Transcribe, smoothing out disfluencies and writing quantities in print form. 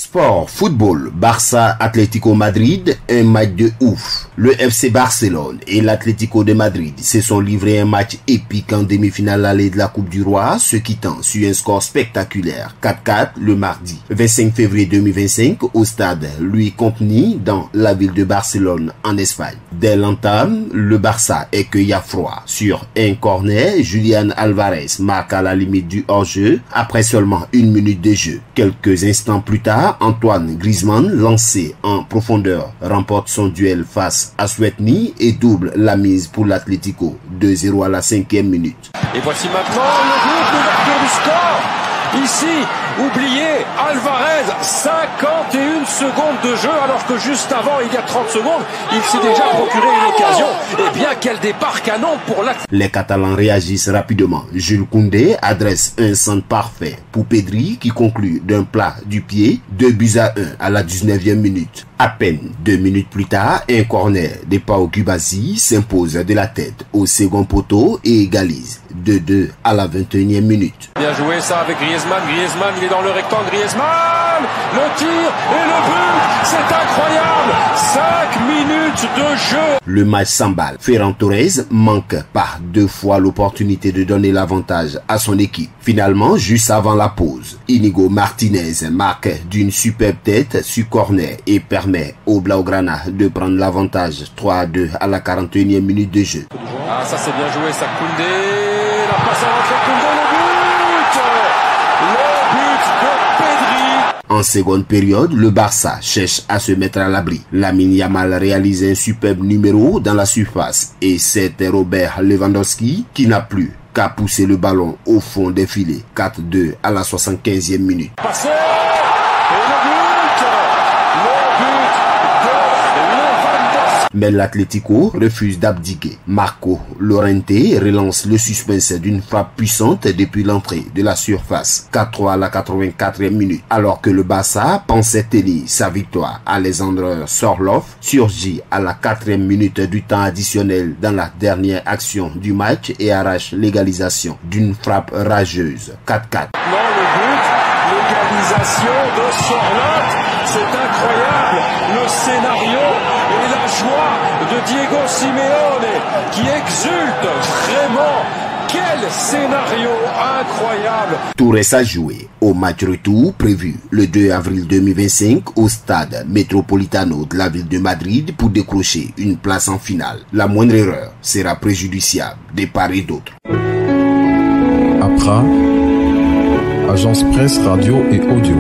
Sport, football, Barça, Atlético Madrid, un match de ouf. Le FC Barcelone et l'Atlético de Madrid se sont livrés un match épique en demi-finale aller de la Coupe du Roi, se quittant sur un score spectaculaire 4-4 le mardi 25 février 2025 au stade Louis Companys dans la ville de Barcelone en Espagne. Dès l'entame, le Barça accueille à froid sur un corner. Julián Álvarez marque à la limite du hors-jeu après seulement 1 minute de jeu. Quelques instants plus tard, Antoine Griezmann, lancé en profondeur, remporte son duel face à Szczęsny et double la mise pour l'Atlético, 2-0 à la 5e minute. Et voici maintenant le but, l'ouverture du score. Ici, oubliez, Álvarez, 51 secondes de jeu, alors que juste avant, il y a 30 secondes, il s'est déjà procuré une occasion. Et bien, quel départ canon pour la... Les Catalans réagissent rapidement. Jules Koundé adresse un centre parfait pour Pedri qui conclut d'un plat du pied, 2-1 à la 19e minute. À peine 2 minutes plus tard, un corner de Pau Cubarsí s'impose de la tête au second poteau et égalise 2-2 à la 21e minute. Bien joué ça avec Griezmann. Griezmann, il est dans le rectangle. Griezmann, le tir et le but, c'est incroyable. 5 minutes de jeu. Le match s'emballe. Ferran Torres manque par 2 fois l'opportunité de donner l'avantage à son équipe. Finalement, juste avant la pause, Íñigo Martínez marque d'une superbe tête sur corner et permet au Blaugrana de prendre l'avantage 3-2 à la 41e minute de jeu. Ah, ça c'est bien joué, ça. Koundé, la passe à l'entrée, Koundé, le but de Pedri. En seconde période, le Barça cherche à se mettre à l'abri. Lamine Yamal réalise un superbe numéro dans la surface et c'est Robert Lewandowski qui n'a plus qu'à pousser le ballon au fond des filets. 4-2 à la 75e minute. Passé, et le but de Lewandowski. Mais l'Atlético refuse d'abdiquer. Marco Llorente relance le suspense d'une frappe puissante depuis l'entrée de la surface. 4-3 à la 84e minute. Alors que le Barça pensait tenir sa victoire, Alexander Sorloth surgit à la 4e minute du temps additionnel dans la dernière action du match et arrache l'égalisation d'une frappe rageuse. 4-4. Non, le but, l'égalisation de Sorloth, c'est incroyable. Le scénario et la joie de Diego Simeone qui exulte vraiment. Quel scénario incroyable! Tout reste à jouer au match retour prévu le 2 avril 2025 au stade Metropolitano de la ville de Madrid pour décrocher une place en finale. La moindre erreur sera préjudiciable de part et d'autre. APRA, Agence Presse, Radio et Audio.